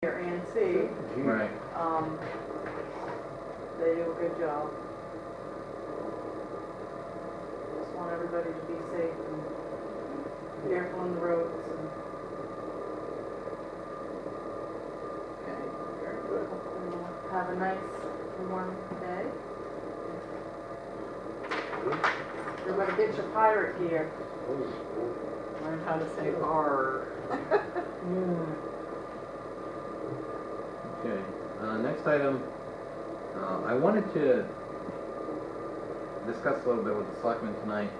and C. Right. They do a good job. Just want everybody to be safe and careful on the roads and. Okay, very good. Hopefully we'll have a nice warm day. Everybody get your pirate gear. Learn how to say R. Okay. Next item, I wanted to discuss a little bit with the selectmen tonight.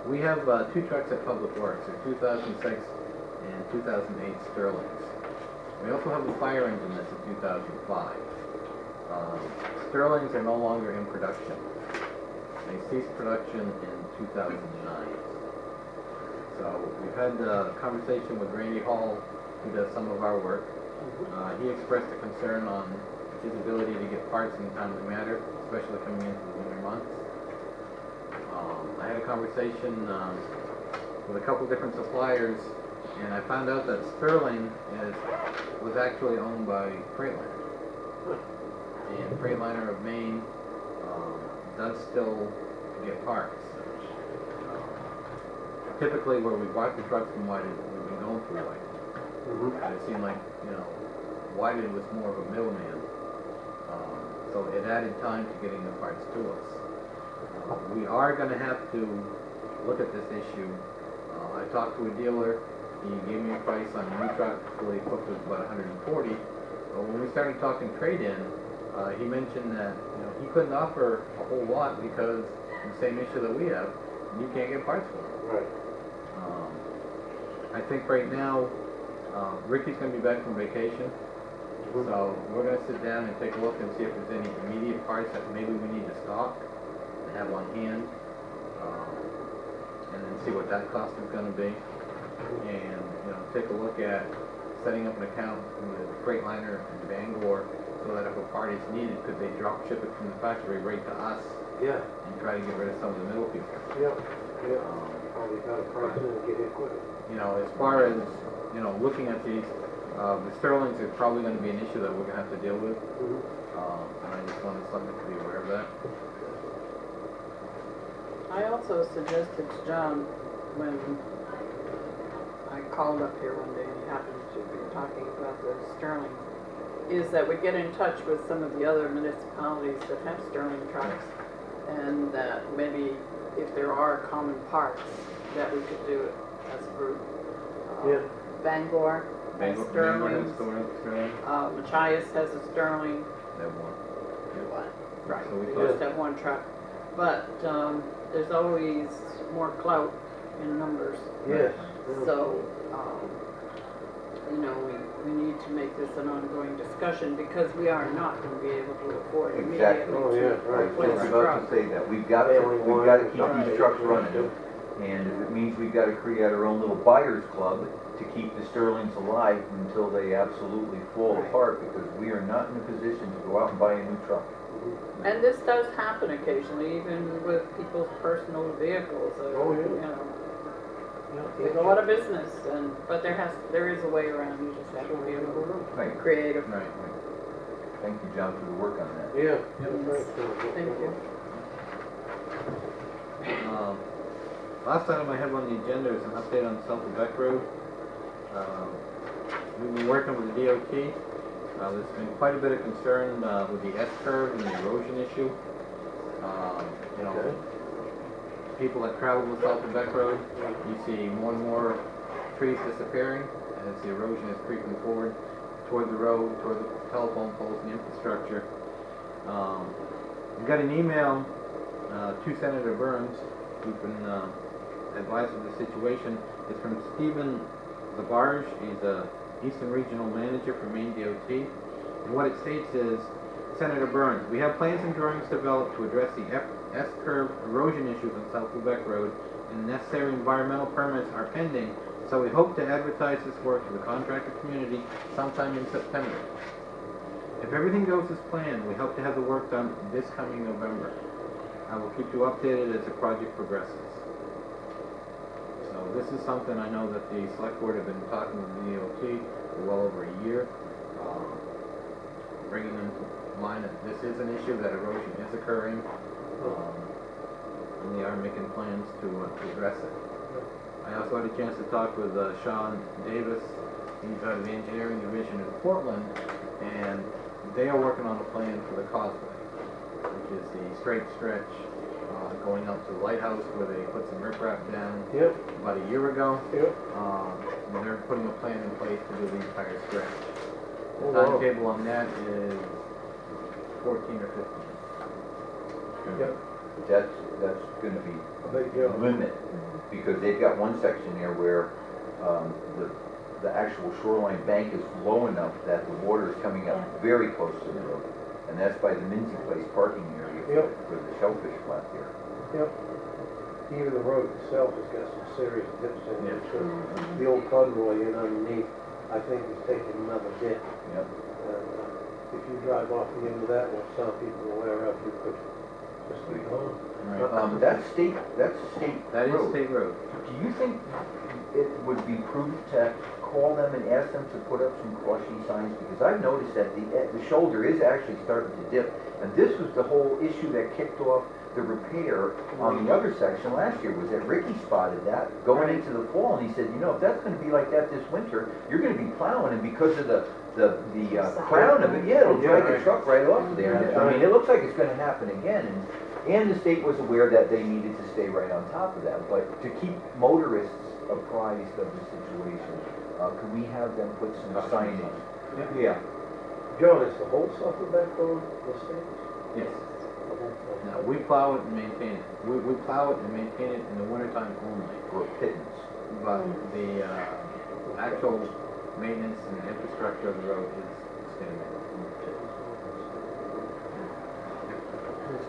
We have two trucks at Public Works, a 2006 and 2008 Sterlings. We also have a fire engine that's a 2005. Sterlings are no longer in production. They ceased production in 2009. So we've had a conversation with Randy Hall, who does some of our work. He expressed a concern on his ability to get parts in times of matter, especially coming into the winter months. I had a conversation with a couple different suppliers, and I found out that Sterling was actually owned by Freightliner. And Freightliner of Maine does still get parts. Typically, where we bought the trucks from Whited, we've been going through Whited. It seemed like, Whited was more of a middleman. So it added time to getting the parts to us. We are going to have to look at this issue. I talked to a dealer. He gave me a price on a new truck, fully equipped with about $140. But when we started talking trade-in, he mentioned that he couldn't offer a whole lot because of the same issue that we have. You can't get parts for them. Right. I think right now, Ricky's going to be back from vacation, so we're going to sit down and take a look and see if there's any immediate parts that maybe we need to stock and have on hand, and then see what that cost is going to be, and take a look at setting up an account with Freightliner and Bangor, so that if a part is needed, could they drop ship it from the factory right to us? Yeah. And try to get rid of some of the middle people. Yeah. Probably got a price and get it quick. As far as looking at these, the Sterlings is probably going to be an issue that we're going to have to deal with. And I just wanted something to be aware of that. I also suggested to John when I called up here one day and he happened to be talking about the Sterling, is that we get in touch with some of the other municipalities that have Sterling trucks, and that maybe if there are common parts that we could do it as a group. Bangor has Sterling. Machias has a Sterling. They have one. Right. So we We just have one truck. But there's always more clout in numbers. Yes. So, we need to make this an ongoing discussion because we are not going to be able to afford immediately Oh, yeah, right. to replace I the was about truck. to say that. We've got to keep these trucks running. And if it means we've got to create our own little buyers club to keep the Sterlings alive until they absolutely fall apart, because we are not in a position to go out and buy a new truck. And this does happen occasionally, even with people's personal vehicles. There's a lot of business, but there is a way around. You just have to be a little creative. Right. Thank you, John, for the work on that. Yeah. Thank you. Last item I have on the agenda is an update on South Lubec Road. We've been working with the DOT. There's been quite a bit of concern with the S-curve and the erosion issue. People that travel with South Lubec Road, you see more and more trees disappearing as the erosion is creeping forward toward the road, toward the telephone poles and infrastructure. We got an email to Senator Burns, who's been advised of the situation. It's from Stephen Zabarge. He's a Eastern Regional Manager for Maine DOT. And what it states is, Senator Burns, we have plans and drawings developed to address the S-curve erosion issues on South Lubec Road, and necessary environmental permits are pending, so we hope to advertise this work to the contractor community sometime in September. If everything goes as planned, we hope to have the work done this coming November. I will keep you updated as the project progresses. So this is something I know that the select board have been talking with the DOT well over a year. Bringing into mind that this is an issue, that erosion is occurring, and they are making plans to address it. I also had a chance to talk with Sean Davis. He's out of the engineering division in Portland, and they are working on a plan for the causeway, which is the straight stretch going out to the lighthouse where they put some riprap down about a year ago. And they're putting a plan in place to do the entire stretch. The timetable on that is 14 or 15. That's gonna be Big deal. limit, because they've got one section there where the actual shoreline bank is low enough that the water is coming up very close to the road. And that's by the Minzy Place parking area for the shellfish plant there. Even the road itself has got some serious dips in it. Yeah. So the old convoy in underneath, I think, is taking another dip. Yep. If you drive off the end of that, well, some people will wear up, you could just leave home. That's state That is road. state road. Do you think it would be prudent to call them and ask them to put up some caution signs? Because I've noticed that the shoulder is actually starting to dip, and this was the whole issue that kicked off the repair on the other section last year, was that Ricky spotted that going into the fall, and he said, you know, if that's gonna be like that this winter, you're gonna be plowing, and because of the crown of it, it'll drag the truck right off of there. I mean, it looks like it's gonna happen again, and the state was aware that they needed to stay right on top of that, but to keep motorists apprised of the situation, could we have them put some signage? Yeah. John, is the whole Lubec Road the state? Yes. The whole thing? Now, we plow it and maintain it. We plow it and maintain it in the wintertime only. Or pittance. But the actual maintenance and infrastructure of the road is state road.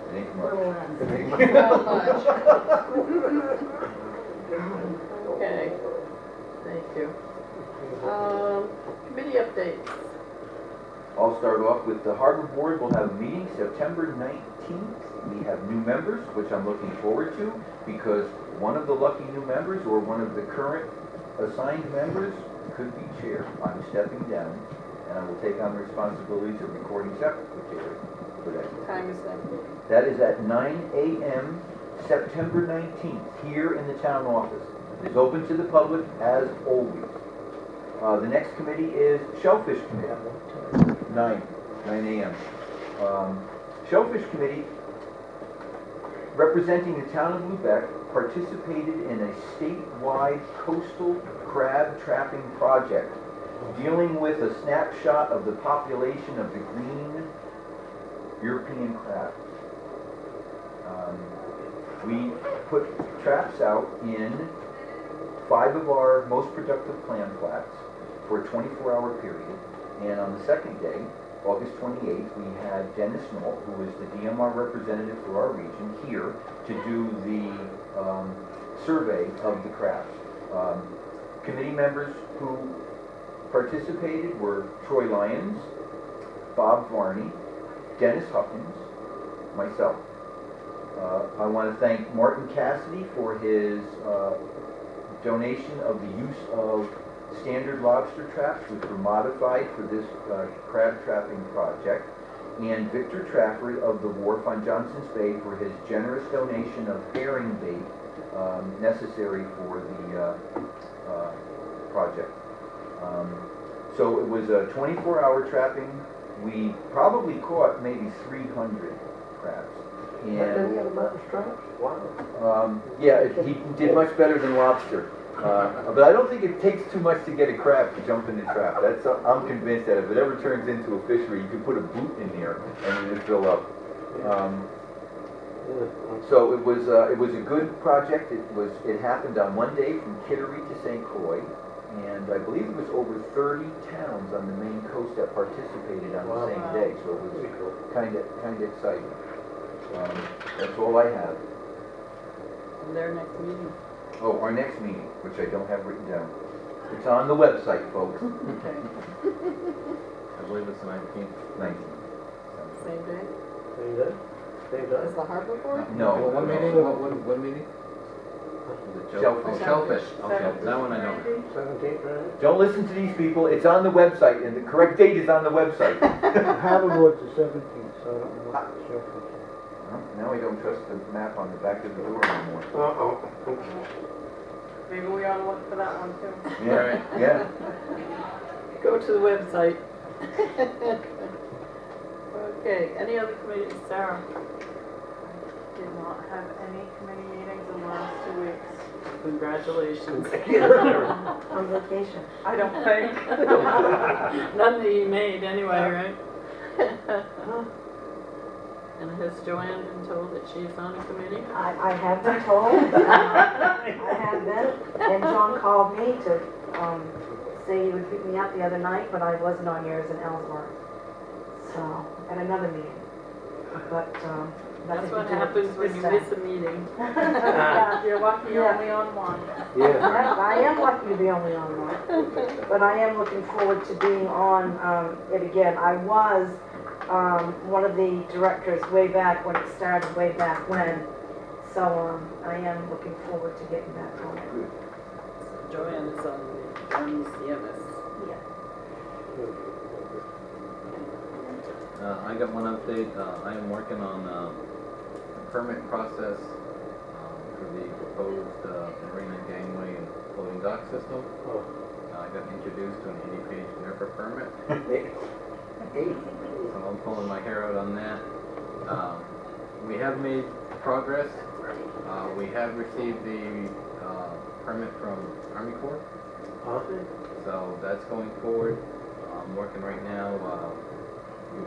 It ain't much. Not much. Okay, thank you. Committee updates. I'll start off with the Harbor Board. Will have a meeting September 19th. We have new members, which I'm looking forward to, because one of the lucky new members, or one of the current assigned members, could be chair. I'm stepping down, and I will take on the responsibilities of recording secretary for that. What time is that meeting? That is at 9 a.m. September 19th, here in the town office. It is open to the public as always. The next committee is Shellfish Committee, 9 a.m. Shellfish Committee, representing the town of Lubec, participated in a statewide coastal crab trapping project, dealing with a snapshot of the population of the green European crab. We put traps out in 5 of our most productive clam flats for a 24-hour period. And on the second day, August 28th, we had Dennis Knoll, who is the DMR representative for our region, here to do the survey of the crabs. Committee members who participated were Troy Lyons, Bob Varney, Dennis Huckins, myself. I want to thank Martin Cassidy for his donation of the use of standard lobster traps, which were modified for this crab trapping project, and Victor Trafford of the Wharf on Johnson's Bay for his generous donation of herring bait necessary for the project. So it was a 24-hour trapping. We probably caught maybe 300 crabs. Any other mountain stripes? Wow. Yeah, he did much better than lobster. But I don't think it takes too much to get a crab to jump in the trap. I'm convinced that if it ever turns into a fishery, you can put a boot in there and it'll fill up. So it was a good project. It happened on one day from Kittery to St. Croix, and I believe it was over 30 towns on the Maine coast that participated on the same day. So it was kind of exciting. That's all I have. And their next meeting. Oh, our next meeting, which I don't have written down. It's on the website, folks. Okay. I believe it's the 19th. 19th. Same day Same day? Same as time? the harbor board? No. What meeting? What meeting? Shellfish. Shellfish, okay, that one I don't. 17th, right? Don't listen to these people, it's on the website, and the correct date is on the website. Harborwood's the 17th, so I don't know what the shellfish is. Well, now we don't trust the map on the back of the door anymore. Uh-oh. Maybe we ought to look for that one too. Yeah, yeah. Go to the website. Okay, any other committees, Sarah? Did not have any committee meetings in the last 2 weeks. Congratulations. On vacation. I don't think. None that you made anyway, right? And has Joanne been told that she's on a committee? I have been told, I have been, and John called me to say he would pick me up the other night, but I wasn't on yours in Ellsworth. So, at another meeting. But, That's what happens when you miss a meeting. Yeah, you're lucky you're only on one. Yeah. I am lucky to be only on one, but I am looking forward to being on it again. I was one of the directors way back when it started, way back when. So I am looking forward to getting back on it. Joanne is on the MCMS. Yeah. I got one update. I am working on the permit process for the proposed marina gangway and floating dock system. Oh. I got introduced to an 80-page NERPA permit, so I'm pulling my hair out on that. We have made progress. We have received the permit from Army Corps, so that's going forward. I'm working right now.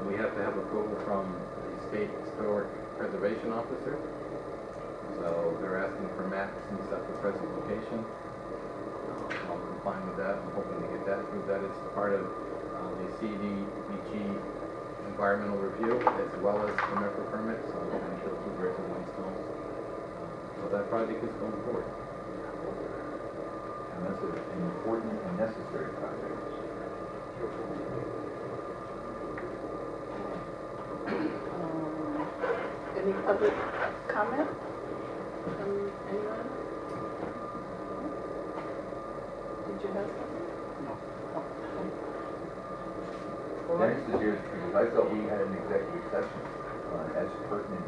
We have to have approval from the State Historic Preservation Officer. So they're asking for maps and stuff for present location. I'm complying with that. I'm hoping to get that through. That is part of the CDBG environmental review as well as the NERPA permit. So I'm hoping to kill two birds with one stone. So that project is going forward. And that's an important and necessary project. Any public comment from anyone? Did you have something? No. Dennis is here because I thought we had an executive session as pertinent.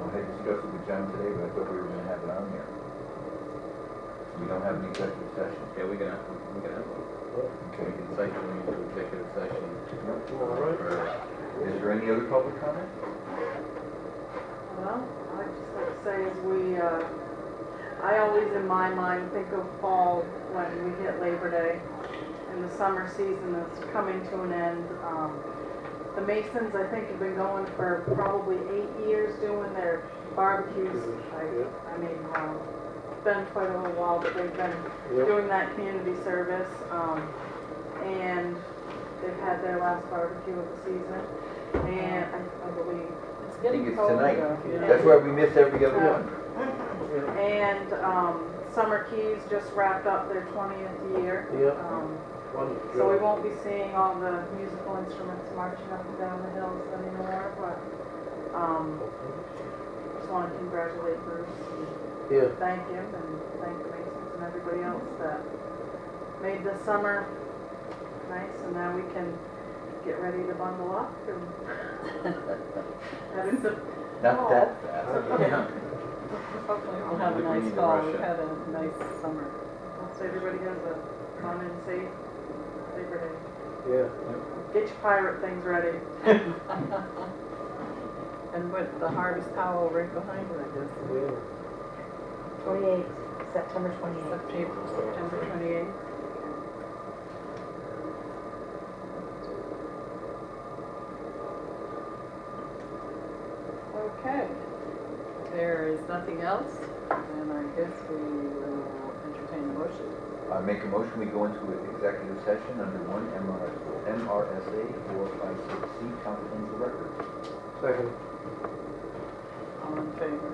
I had discussed it with John today, but I thought we were gonna have it on there. We don't have an executive session. Yeah, we can have one. We can cite when we do executive session. All right. Is there any other public comment? Well, I'd just like to say is I always in my mind think of fall when we hit Labor Day and the summer season is coming to an end. The Masons, I think, have been going for probably 8 years doing their barbecues. I mean, it's been quite a little while, but they've been doing that community service. And they've had their last barbecue of the season. And I believe It's I think getting it's cold. tonight. Yeah. That's why we miss every other one. And Summer Keys just wrapped up their 20th year. Yep. So we won't be seeing all the musical instruments marching up and down the hills anymore, but just want to congratulate Bruce and thank him and thank the Masons and everybody else that made this summer nice, and now we can get ready to bundle up and head into Not that fast. Yeah. Hopefully we'll have a We nice need to fall. rush We've it. had a nice summer. Hope everybody has a fun and safe Labor Day. Yeah. Get your pirate things ready. And with the harvest towel right behind it, I guess. Yeah. 28th, September 28th. September 28th. Okay. There is nothing else, and I guess we will entertain a motion. I make a motion, we go into an executive session under 1 MRSA 456C, confidential records. Second. All in favor?